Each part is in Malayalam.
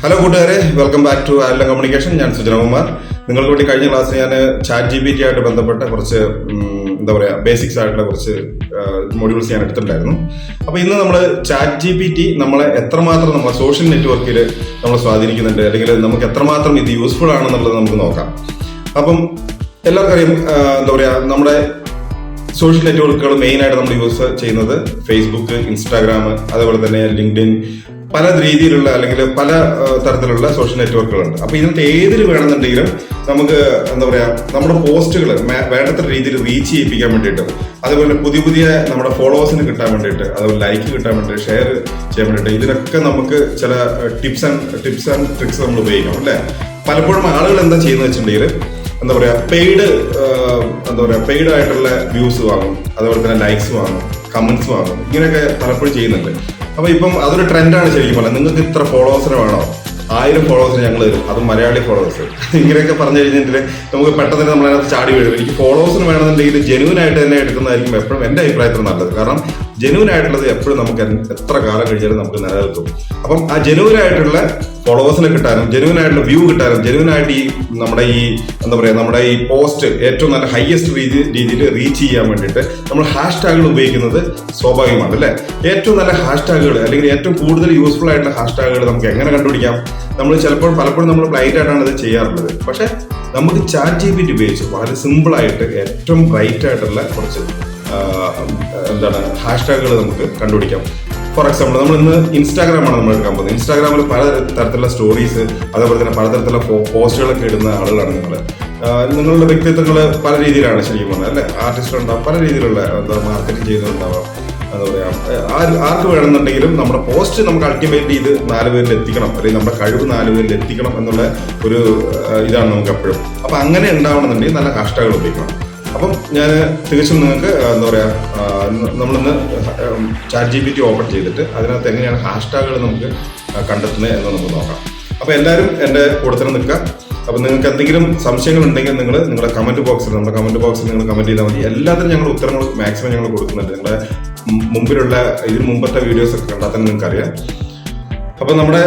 ഹലോ കൂട്ടുകാരെ, welcome back to Alam communication. ഞാൻ സുജനകുമാർ. നിങ്ങൾക്ക് വേണ്ടി കഴിഞ്ഞ ക്ലാസ്സിൽ ഞാൻ ChatGPT ആയിട്ട് ബന്ധപ്പെട്ട കുറച്ച് ബേസിക്സ് ആയിട്ടുള്ള കുറച്ച് മൊഡ്യൂൾസ് ഞാൻ എടുത്തിട്ടുണ്ടായിരുന്നു. അപ്പോൾ ഇന്ന് നമ്മൾ ChatGPT നമ്മളെ എത്രമാത്രം നമ്മളെ സോഷ്യൽ നെറ്റ്വർക്കിൽ നമ്മൾ സ്വാധീനിക്കുന്നുണ്ട്, അല്ലെങ്കിൽ നമുക്ക് എത്രമാത്രം ഇത് യൂസ്ഫുൾ ആണെന്നുള്ളത് നമുക്ക് നോക്കാം. അപ്പം എല്ലാവർക്കും അറിയാം, നമ്മുടെ സോഷ്യൽ നെറ്റ്വർക്കുകൾ മെയിനായിട്ട് നമ്മൾ യൂസ് ചെയ്യുന്നത് ഫേസ്ബുക്ക്, ഇൻസ്റ്റാഗ്രാം, അതേപോലെ തന്നെ ലിങ്ക്ഡിൻ, പല രീതിയിലുള്ള അല്ലെങ്കിൽ പല തരത്തിലുള്ള സോഷ്യൽ നെറ്റ്വർക്കുകളുണ്ട്. അപ്പൊ ഇതിനകത്ത് ഏതിൽ വേണമെന്നുണ്ടെങ്കിലും നമുക്ക് നമ്മുടെ പോസ്റ്റുകൾ വേണ്ടത്ര രീതിയിൽ റീച്ച് ചെയ്യിപ്പിക്കാൻ വേണ്ടിയിട്ട്, അതുപോലെ പുതിയ നമ്മുടെ ഫോളോവേഴ്സിന് കിട്ടാൻ വേണ്ടിയിട്ട്, അതുപോലെ ലൈക്ക് കിട്ടാൻ വേണ്ടിയിട്ട്, ഷെയർ ചെയ്യാൻ വേണ്ടിയിട്ട്, ഇതിനൊക്കെ നമുക്ക് ചില ടിപ്സ് ആൻഡ് ട്രിക്സ് നമ്മൾ ഉപയോഗിക്കണം അല്ലേ. പലപ്പോഴും ആളുകൾ എന്താ ചെയ്യുന്നത് വെച്ചിട്ടുണ്ടെങ്കിൽ പെയ്ഡ് ആയിട്ടുള്ള വ്യൂസ് വാങ്ങും, അതുപോലെ തന്നെ ലൈക്സ് വാങ്ങും, കമന്റ്സ് വാങ്ങും, ഇങ്ങനെയൊക്കെ പലപ്പോഴും ചെയ്യുന്നുണ്ട്. അപ്പൊ ഇപ്പം അതൊരു ട്രെൻഡാണ് ശരിക്കും പറഞ്ഞാൽ. നിങ്ങൾക്ക് ഇത്ര ഫോളോവേഴ്സിന് വേണോ, 1000 ഫോളോവേഴ്സിന് ഞങ്ങൾ തരും, അത് മലയാളി ഫോളോവേഴ്സ്, ഇങ്ങനെയൊക്കെ പറഞ്ഞു കഴിഞ്ഞിട്ട് നമുക്ക് പെട്ടെന്ന് നമ്മൾ അതിനകത്ത് ചാടി വീഴും. എനിക്ക് ഫോളോവേഴ്സിന് വേണമെന്നുണ്ടെങ്കിൽ ജെന്യൂൻ ആയിട്ട് തന്നെ എടുക്കുന്നതായിരിക്കും എപ്പോഴും എൻ്റെ അഭിപ്രായത്തിൽ നല്ലത്. കാരണം ജെന്യൂൻ ആയിട്ടുള്ളത് എപ്പോഴും നമുക്ക് എത്ര കാലം കഴിഞ്ഞാലും നമുക്ക് നിലനിൽക്കും. അപ്പം ആ ജെന്യൂൻ ആയിട്ടുള്ള ഫോളോവേഴ്സിനെ കിട്ടാനും, ജെന്യൂൻ ആയിട്ടുള്ള വ്യൂ കിട്ടാനും, ജെന്യൂൻ ആയിട്ട് നമ്മുടെ ഈ പോസ്റ്റ് ഏറ്റവും നല്ല ഹയസ്റ്റ് രീതിയിൽ റീച്ച് ചെയ്യാൻ വേണ്ടിയിട്ട് നമ്മൾ ഹാഷ്ടാഗുകൾ ഉപയോഗിക്കുന്നത് സ്വാഭാവികമാണ് അല്ലേ. ഏറ്റവും നല്ല ഹാഷ്ടാഗുകൾ അല്ലെങ്കിൽ ഏറ്റവും കൂടുതൽ യൂസ്ഫുൾ ആയിട്ടുള്ള ഹാഷ്ടാഗുകൾ നമുക്ക് എങ്ങനെ കണ്ടുപിടിക്കാം? പലപ്പോഴും നമ്മൾ ബ്ലൈൻഡ് ആയിട്ടാണ് അത് ചെയ്യാറുള്ളത്. പക്ഷെ നമുക്ക് ChatGPT ഉപയോഗിച്ച് വളരെ സിമ്പിൾ ആയിട്ട് ഏറ്റവും ബ്രൈറ്റ് ആയിട്ടുള്ള കുറച്ച് ഹാഷ്ടാഗുകൾ നമുക്ക് കണ്ടുപിടിക്കാം. ഫോർ എക്സാമ്പിൾ, നമ്മൾ ഇന്ന് ഇൻസ്റ്റാഗ്രാമാണ് നമ്മൾ എടുക്കാൻ പോകുന്നത്. ഇൻസ്റ്റാഗ്രാമിൽ പല തരത്തിലുള്ള സ്റ്റോറീസ്, അതേപോലെ തന്നെ പലതരത്തിലുള്ള പോസ്റ്റുകളൊക്കെ ഇടുന്ന ആളുകളാണ് നിങ്ങളുടെ വ്യക്തിത്വങ്ങൾ പല രീതിയിലാണ് ശരിക്കും പറഞ്ഞാൽ അല്ലെ. ആർട്ടിസ്റ്റുകളുണ്ടാവും, പല രീതിയിലുള്ള മാർക്കറ്റിംഗ് ചെയ്യുന്നുണ്ടാവാം. ആർക്ക് വേണമെന്നുണ്ടെങ്കിലും നമ്മുടെ പോസ്റ്റ് നമുക്ക് അൾട്ടിമേറ്റ്ലി ഇത് 4 പേരിൽ എത്തിക്കണം, അല്ലെങ്കിൽ നമ്മുടെ കഴിവ് 4 പേരിൽ എത്തിക്കണം എന്നുള്ള ഒരു ഇതാണ് നമുക്ക് എപ്പോഴും. അപ്പൊ അങ്ങനെ ഉണ്ടാവണമെന്നുണ്ടെങ്കിൽ നല്ല ഹാഷ്ടാഗുകൾ ഉപയോഗിക്കണം. അപ്പം ഞാൻ തികച്ചും നിങ്ങൾക്ക് നമ്മളിന്ന് ChatGPT ഓപ്പൺ ചെയ്തിട്ട് അതിനകത്ത് എങ്ങനെയാണ് ഹാഷ്ടാഗുകൾ നമുക്ക് കണ്ടെത്തുന്നത് എന്ന് നമുക്ക് നോക്കാം. അപ്പോൾ എല്ലാവരും എൻ്റെ കൂടെ തന്നെ നിൽക്കുക. അപ്പം നിങ്ങൾക്ക് എന്തെങ്കിലും സംശയങ്ങൾ ഉണ്ടെങ്കിൽ നിങ്ങളുടെ കമന്റ് ബോക്സിൽ നിങ്ങൾ കമന്റ് ചെയ്താൽ മതി. എല്ലാത്തിനും ഞങ്ങൾ ഉത്തരങ്ങൾ മാക്സിമം ഞങ്ങൾ കൊടുക്കുന്നുണ്ട്. നിങ്ങളുടെ ഇതിന് മുമ്പത്തെ വീഡിയോസ് ഒക്കെ കണ്ടാൽ തന്നെ നിങ്ങൾക്ക് അറിയാം. അപ്പം നമ്മുടെ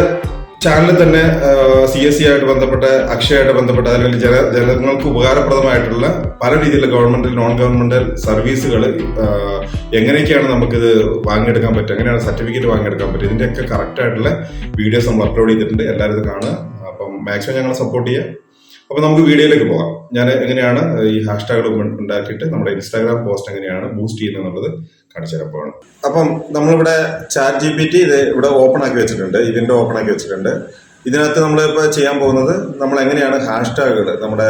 ചാനലിൽ തന്നെ CSC ആയിട്ട് ബന്ധപ്പെട്ട, അക്ഷയമായിട്ട് ബന്ധപ്പെട്ട, അല്ലെങ്കിൽ ജനങ്ങൾക്ക് ഉപകാരപ്രദമായിട്ടുള്ള പല രീതിയിലുള്ള ഗവൺമെന്റൽ, നോൺ ഗവൺമെന്റൽ സർവീസുകൾ എങ്ങനെയൊക്കെയാണ് നമുക്കിത് വാങ്ങിയെടുക്കാൻ പറ്റുക, എങ്ങനെയാണ് സർട്ടിഫിക്കറ്റ് വാങ്ങിയെടുക്കാൻ പറ്റുക, ഇതിന്റെയൊക്കെ കറക്റ്റ് ആയിട്ടുള്ള വീഡിയോസ് നമ്മൾ അപ്ലോഡ് ചെയ്തിട്ടുണ്ട്. എല്ലാവരും ഇത് കാണുക. അപ്പം മാക്സിമം ഞങ്ങളെ സപ്പോർട്ട് ചെയ്യുക. അപ്പൊ നമുക്ക് വീഡിയോയിലേക്ക് പോകാം. ഞാൻ എങ്ങനെയാണ് ഈ ഹാഷ്ടാഗുകൾ ഉണ്ടാക്കിയിട്ട് നമ്മുടെ ഇൻസ്റ്റാഗ്രാം പോസ്റ്റ് എങ്ങനെയാണ് ബൂസ്റ്റ് ചെയ്യുന്നത് എന്നുള്ളത് കാണിച്ചു തരാൻ പോകണം. അപ്പം നമ്മളിവിടെ ChatGPT ഇവിടെ ഓപ്പൺ ആക്കി വെച്ചിട്ടുണ്ട്, ഇതിന്റെ ഓപ്പൺ ആക്കി വെച്ചിട്ടുണ്ട്. ഇതിനകത്ത് നമ്മളിപ്പോൾ ചെയ്യാൻ പോകുന്നത് നമ്മൾ എങ്ങനെയാണ് ഹാഷ്ടാഗുകൾ നമ്മുടെ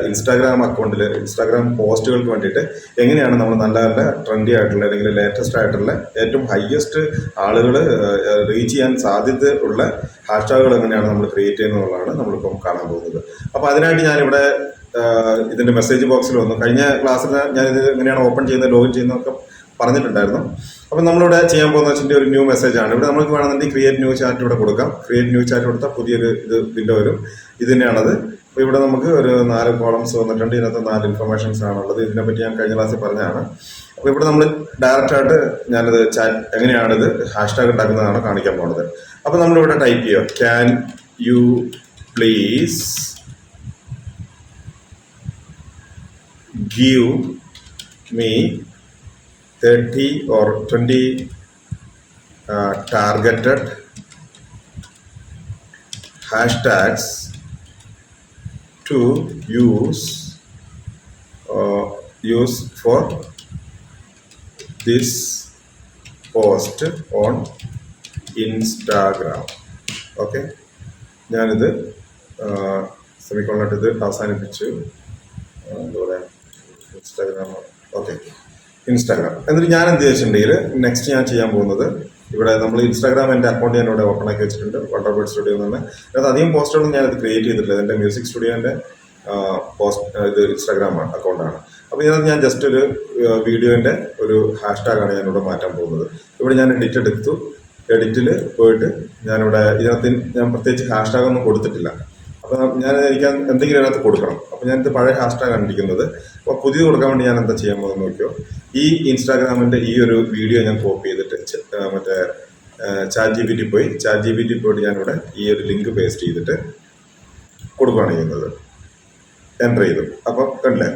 ഇൻസ്റ്റാഗ്രാം അക്കൗണ്ടിൽ, ഇൻസ്റ്റാഗ്രാം പോസ്റ്റുകൾക്ക് വേണ്ടിയിട്ട് എങ്ങനെയാണ് നമ്മൾ നല്ല ട്രെൻഡി ആയിട്ടുള്ള അല്ലെങ്കിൽ ലേറ്റസ്റ്റ് ആയിട്ടുള്ള ഏറ്റവും ഹയസ്റ്റ് ആളുകൾ റീച്ച് ചെയ്യാൻ സാധ്യത ഉള്ള ഹാഷ്ടാഗുകൾ എങ്ങനെയാണ് നമ്മൾ ക്രിയേറ്റ് ചെയ്യുന്നതെന്നുള്ളതാണ് നമ്മളിപ്പം കാണാൻ പോകുന്നത്. അപ്പോൾ അതിനായിട്ട് ഞാനിവിടെ ഇതിന്റെ മെസ്സേജ് ബോക്സിൽ വന്നു. കഴിഞ്ഞ ക്ലാസ്സിൽ ഞാൻ ഇത് എങ്ങനെയാണ് ഓപ്പൺ ചെയ്യുന്നത്, ലോഗിൻ ചെയ്യുന്നതൊക്കെ പറഞ്ഞിട്ടുണ്ടായിരുന്നു. അപ്പം നമ്മളിവിടെ ചെയ്യാൻ പോകുന്ന വെച്ചിട്ട് ഒരു ന്യൂ മെസ്സേജ് ആണ്. ഇവിടെ നമുക്ക് വേണമെന്നുണ്ടെങ്കിൽ ക്രിയേറ്റ് ന്യൂ ചാറ്റ് ഇവിടെ കൊടുക്കാം. ക്രിയേറ്റ് ന്യൂ ചാറ്റ് കൊടുത്താൽ പുതിയൊരു വിൻഡോ വരും. ഇത് തന്നെയാണത്. അപ്പോൾ ഇവിടെ നമുക്ക് ഒരു 4 കോളംസ് വന്നിട്ടുണ്ട്. ഇതിനകത്ത് 4 ഇൻഫർമേഷൻസ് ആണുള്ളത്. ഇതിനെപ്പറ്റി ഞാൻ കഴിഞ്ഞ ക്ലാസ്സിൽ പറഞ്ഞതാണ്. അപ്പോൾ ഇവിടെ നമ്മൾ ഡയറക്റ്റ് ആയിട്ട് ഞാനിത് എങ്ങനെയാണിത് ഹാഷ്ടാഗ് ഉണ്ടാക്കുന്നതാണ് കാണിക്കാൻ പോകുന്നത്. അപ്പോൾ നമ്മളിവിടെ ടൈപ്പ് ചെയ്യുക, can you please give me 30 or 20 targeted hashtags to use for this post on Instagram. Okay, ഞാനിത് സെമിക്കോളായിട്ട് ഇത് അവസാനിപ്പിച്ചു. ഇൻസ്റ്റാഗ്രാം. Okay, Instagram. എന്നിട്ട് ഞാൻ എന്ത് വെച്ചിട്ടുണ്ടെങ്കിൽ നെക്സ്റ്റ് ഞാൻ ചെയ്യാൻ പോകുന്നത്, ഇവിടെ നമ്മൾ ഇൻസ്റ്റാഗ്രാം എൻ്റെ അക്കൗണ്ട് ഞാൻ ഇവിടെ ഓപ്പൺ ആക്കി വെച്ചിട്ടുണ്ട്, വണ്ടർബേർഡ് സ്റ്റുഡിയോ എന്ന് പറഞ്ഞാൽ. അതിനകത്ത് അധികം പോസ്റ്റുകളൊന്നും ഞാനത് ക്രിയേറ്റ് ചെയ്തിട്ടില്ല. എൻ്റെ മ്യൂസിക് സ്റ്റുഡിയോൻ്റെ ഇത് ഇൻസ്റ്റാഗ്രാം അക്കൗണ്ടാണ്. അപ്പോൾ ഇതിനകത്ത് ഞാൻ ജസ്റ്റ് ഒരു വീഡിയോൻ്റെ ഒരു ഹാഷ്ടാഗാണ് ഞാനിവിടെ മാറ്റാൻ പോകുന്നത്. ഇവിടെ ഞാൻ എഡിറ്റിൽ പോയിട്ട് ഇതിനകത്ത് ഞാൻ പ്രത്യേകിച്ച് ഹാഷ്ടാഗൊന്നും കൊടുത്തിട്ടില്ല. അപ്പോൾ എനിക്ക് എന്തെങ്കിലും അതിനകത്ത് കൊടുക്കണം. അപ്പോൾ ഞാനിത് പഴയ ഹാഷ്ടാഗാണ് ഇരിക്കുന്നത്. അപ്പോൾ പുതിയത് കൊടുക്കാൻ വേണ്ടി ഞാൻ എന്താ ചെയ്യാൻ പോകുന്നത് നോക്കിയോ, ഈ ഇൻസ്റ്റാഗ്രാമിൻ്റെ ഈ ഒരു വീഡിയോ ഞാൻ കോപ്പി ചെയ്തിട്ട് ChatGPT പോയിട്ട് ഞാനിവിടെ ഈ ഒരു ലിങ്ക് പേസ്റ്റ് ചെയ്തിട്ട് കൊടുക്കുകയാണ് ചെയ്യുന്നത്. എൻ്റർ ചെയ്തു. അപ്പം കണ്ടില്ലേ,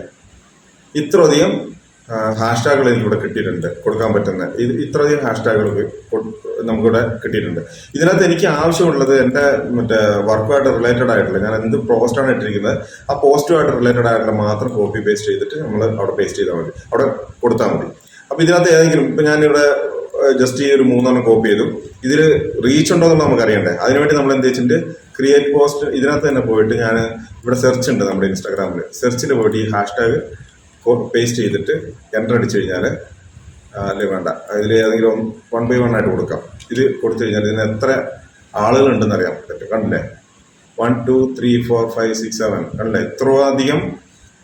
ഇത്രയധികം ഹാഷ്ടാഗുകൾ എനിക്കിവിടെ കിട്ടിയിട്ടുണ്ട്, കൊടുക്കാൻ പറ്റുന്ന ഇത്രയധികം ഹാഷ്ടാഗുകൾ നമുക്കിവിടെ കിട്ടിയിട്ടുണ്ട്. ഇതിനകത്ത് എനിക്ക് ആവശ്യമുള്ളത് എൻ്റെ മറ്റേ വർക്കുമായിട്ട് റിലേറ്റഡ് ആയിട്ടുള്ള, ഞാൻ എന്ത് പോസ്റ്റാണ് ഇട്ടിരിക്കുന്നത് ആ പോസ്റ്റുമായിട്ട് റിലേറ്റഡ് ആയിട്ടുള്ള മാത്രം കോപ്പി പേസ്റ്റ് ചെയ്തിട്ട് നമ്മൾ അവിടെ പേസ്റ്റ് ചെയ്താൽ മതി, അവിടെ കൊടുത്താൽ മതി. അപ്പോൾ ഇതിനകത്ത് ഏതെങ്കിലും ഇപ്പം ഞാനിവിടെ ജസ്റ്റ് ഈ ഒരു 3 കോപ്പി ചെയ്തു. ഇതിൽ റീച്ച് ഉണ്ടോ എന്ന് നമുക്ക് അറിയണ്ടേ. അതിനുവേണ്ടി നമ്മൾ എന്ത് വെച്ചിട്ട് ക്രിയേറ്റ് പോസ്റ്റ് ഇതിനകത്ത് തന്നെ പോയിട്ട് ഞാൻ ഇവിടെ സെർച്ച് ഉണ്ട് നമ്മുടെ ഇൻസ്റ്റാഗ്രാമിൽ, സെർച്ചിൽ പോയിട്ട് ഈ ഹാഷ്ടാഗ് പേസ്റ്റ് ചെയ്തിട്ട് എൻ്റർ അടിച്ചു കഴിഞ്ഞാൽ, അല്ലേ വേണ്ട, അതിൽ ഏതെങ്കിലും 1 by 1 ആയിട്ട് കൊടുക്കാം. ഇത് കൊടുത്തു കഴിഞ്ഞാൽ ഇതിന് എത്ര ആളുകളുണ്ടെന്ന് അറിയാൻ പറ്റും. കണ്ടില്ലേ, 1 2 3 4 5 6 7 കണ്ടില്ലേ, ഇത്രയധികം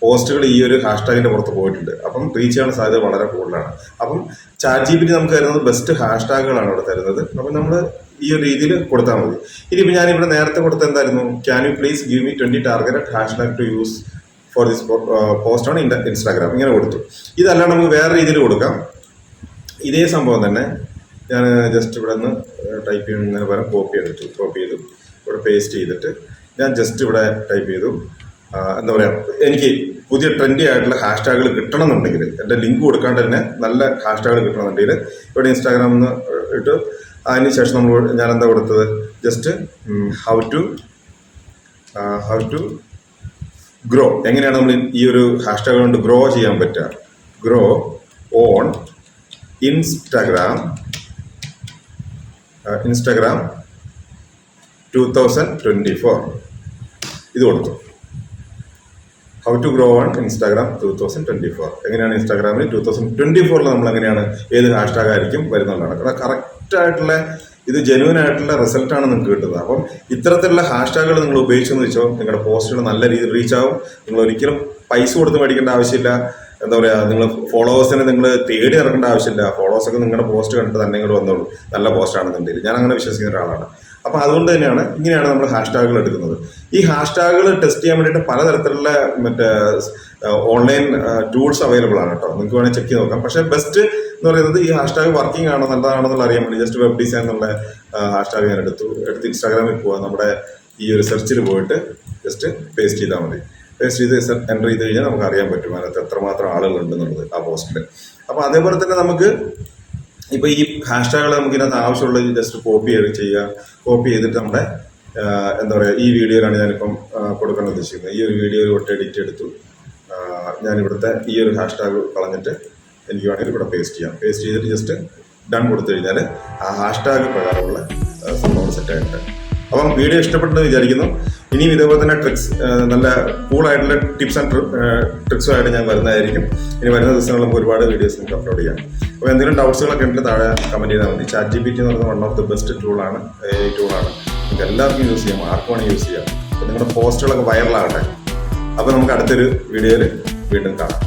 പോസ്റ്റുകൾ ഈ ഒരു ഹാഷ്ടാഗിന്റെ പുറത്ത് പോയിട്ടുണ്ട്. അപ്പം റീച്ച് ചെയ്യാനുള്ള സാധ്യത വളരെ കൂടുതലാണ്. അപ്പം ChatGPT നമുക്ക് തരുന്നത് ബെസ്റ്റ് ഹാഷ്ടാഗുകളാണ് ഇവിടെ തരുന്നത്. അപ്പം നമ്മൾ ഈ ഒരു രീതിയിൽ കൊടുത്താൽ മതി. ഇനിയിപ്പോൾ ഞാനിവിടെ നേരത്തെ കൊടുത്ത എന്തായിരുന്നു, can you please give me 20 targeted hashtag to use for this post on Instagram, ഇങ്ങനെ കൊടുത്തു. ഇതല്ലാണ്ട് നമുക്ക് വേറെ രീതിയിൽ കൊടുക്കാം. ഇതേ സംഭവം തന്നെ ഞാൻ ജസ്റ്റ് ഇവിടെ നിന്ന് ടൈപ്പ് ചെയ്യുന്നതിന് പകരം കോപ്പി ചെയ്തു ഇവിടെ പേസ്റ്റ് ചെയ്തിട്ട് ഞാൻ ജസ്റ്റ് ഇവിടെ ടൈപ്പ് ചെയ്തു. എന്താ പറയുക, എനിക്ക് പുതിയ ട്രെൻഡി ആയിട്ടുള്ള ഹാഷ്ടാഗുകൾ കിട്ടണമെന്നുണ്ടെങ്കിൽ, എൻ്റെ ലിങ്ക് കൊടുക്കാണ്ട് തന്നെ നല്ല ഹാഷ്ടാഗുകൾ കിട്ടണമെന്നുണ്ടെങ്കിൽ ഇവിടെ ഇൻസ്റ്റാഗ്രാമിൽ നിന്ന് ഇട്ട് അതിന് ശേഷം ഞാൻ എന്താ കൊടുത്തത്, ജസ്റ്റ് ഹൗ ടു ഗ്രോ, എങ്ങനെയാണ് നമ്മൾ ഈ ഒരു ഹാഷ്ടാഗ് കൊണ്ട് ഗ്രോ ചെയ്യാൻ പറ്റുക, ഗ്രോ ഓൺ ഇൻസ്റ്റാഗ്രാം 2024 ഇത് കൊടുത്തു. How to grow on Instagram 2024, എങ്ങനെയാണ് ഇൻസ്റ്റാഗ്രാമിൽ 2024 നമ്മൾ എങ്ങനെയാണ് ഏത് ഹാഷ്ടാഗ് ആയിരിക്കും വരുന്നതാണ്. കാരണം കറക്റ്റ് ആയിട്ടുള്ള ഇത് ജെന്യൂൻ ആയിട്ടുള്ള റിസൾട്ടാണ് നിങ്ങൾക്ക് കിട്ടുന്നത്. അപ്പം ഇത്തരത്തിലുള്ള ഹാഷ്ടാഗുകൾ നിങ്ങൾ ഉപയോഗിച്ചെന്ന് വെച്ചോ നിങ്ങളുടെ പോസ്റ്റുകൾ നല്ല രീതിയിൽ റീച്ച് ആവും. നിങ്ങൾ ഒരിക്കലും പൈസ കൊടുത്ത് മേടിക്കേണ്ട ആവശ്യമില്ല. എന്താ പറയുക, നിങ്ങൾ ഫോളോവേഴ്സിനെ നിങ്ങൾ തേടി ഇറക്കേണ്ട ആവശ്യമില്ല. ഫോളോവേഴ്സൊക്കെ നിങ്ങളുടെ പോസ്റ്റ് കണ്ടിട്ട് തന്നെ ഇങ്ങോട്ട് വന്നോളൂ, നല്ല പോസ്റ്റ് ആണെന്നുണ്ടെങ്കിൽ. ഞാൻ അങ്ങനെ വിശ്വസിക്കുന്ന ഒരാളാണ്. അപ്പം അതുകൊണ്ട് ഇങ്ങനെയാണ് നമ്മൾ ഹാഷ്ടാഗുകൾ എടുക്കുന്നത്. ഈ ഹാഷ്ടാഗുകൾ ടെസ്റ്റ് ചെയ്യാൻ വേണ്ടിയിട്ട് പലതരത്തിലുള്ള മറ്റേ ഓൺലൈൻ ടൂൾസ് അവൈലബിൾ ആണ് കേട്ടോ. നിങ്ങൾക്ക് വേണമെങ്കിൽ ചെക്ക് ചെയ്ത് നോക്കാം. പക്ഷേ ബെസ്റ്റ് എന്ന് പറയുന്നത് ഈ ഹാഷ്ടാഗ് വർക്കിംഗ് ആണോ നല്ലതാണെന്നുള്ള അറിയാൻ വേണ്ടി ജസ്റ്റ് വെബ് ഡിസൈൻ എന്നുള്ള ഹാഷ്ടാഗ് ഞാൻ എടുത്ത് ഇൻസ്റ്റാഗ്രാമിൽ പോവാം. നമ്മുടെ ഈ ഒരു സെർച്ചിൽ പോയിട്ട് ജസ്റ്റ് പേസ്റ്റ് ചെയ്താൽ മതി. പേസ്റ്റ് ചെയ്ത് എൻ്റർ ചെയ്ത് കഴിഞ്ഞാൽ നമുക്ക് അറിയാൻ പറ്റും അതിനകത്ത് എത്രമാത്രം ആളുകളുണ്ടെന്നുള്ളത് ആ പോസ്റ്റിൽ. അപ്പോൾ അതേപോലെ തന്നെ നമുക്ക് ഇപ്പോൾ ഈ ഹാഷ്ടാഗുകൾ നമുക്ക് ഇതിനകത്ത് ആവശ്യമുള്ളത് ജസ്റ്റ് കോപ്പി ചെയ്തിട്ട് നമ്മുടെ എന്താ പറയുക, ഈ വീഡിയോയിലാണ് ഞാനിപ്പം കൊടുക്കാൻ ഉദ്ദേശിക്കുന്നത്. ഈ ഒരു വീഡിയോയിൽ ഒട്ട് എഡിറ്റ് എടുത്തു. ഞാനിവിടുത്തെ ഈ ഒരു ഹാഷ്ടാഗ് കളഞ്ഞിട്ട് എനിക്ക് വേണമെങ്കിൽ ഇവിടെ പേസ്റ്റ് ചെയ്യാം. പേസ്റ്റ് ചെയ്തിട്ട് ജസ്റ്റ് ഡൺ കൊടുത്തു കഴിഞ്ഞാൽ ആ ഹാഷ്ടാഗ് പ്രകാരമുള്ള സംഭവം സെറ്റായിട്ട്. അപ്പം വീഡിയോ ഇഷ്ടപ്പെട്ടെന്ന് വിചാരിക്കുന്നു. ഇനിയും ഇതേപോലെ തന്നെ ട്രിക്സ്, നല്ല കൂളായിട്ടുള്ള ടിപ്സ് ആൻഡ് ട്രിക്സുമായിട്ട് ഞാൻ വരുന്നതായിരിക്കും. ഇനി വരുന്ന ദിവസങ്ങളിൽ നമുക്ക് ഒരുപാട് വീഡിയോസ് നമുക്ക് അപ്ലോഡ് ചെയ്യാം. അപ്പോൾ എന്തെങ്കിലും ഡൗട്ട്സുകളൊക്കെ ഉണ്ടെങ്കിൽ താഴെ കമൻറ്റ് ചെയ്താൽ മതി. ChatGPT എന്ന് പറയുന്നത് 1 ഓഫ് ദി ബെസ്റ്റ് ടൂളാണ്, AI ടൂളാണ്. നിങ്ങൾക്ക് എല്ലാവർക്കും യൂസ് ചെയ്യാം, ആർക്കും വേണമെങ്കിൽ യൂസ് ചെയ്യാം. അപ്പോൾ നിങ്ങളുടെ പോസ്റ്റുകളൊക്കെ വൈറലാകട്ടെ. അപ്പോൾ നമുക്ക് അടുത്തൊരു വീഡിയോയിൽ വീണ്ടും കാണാം.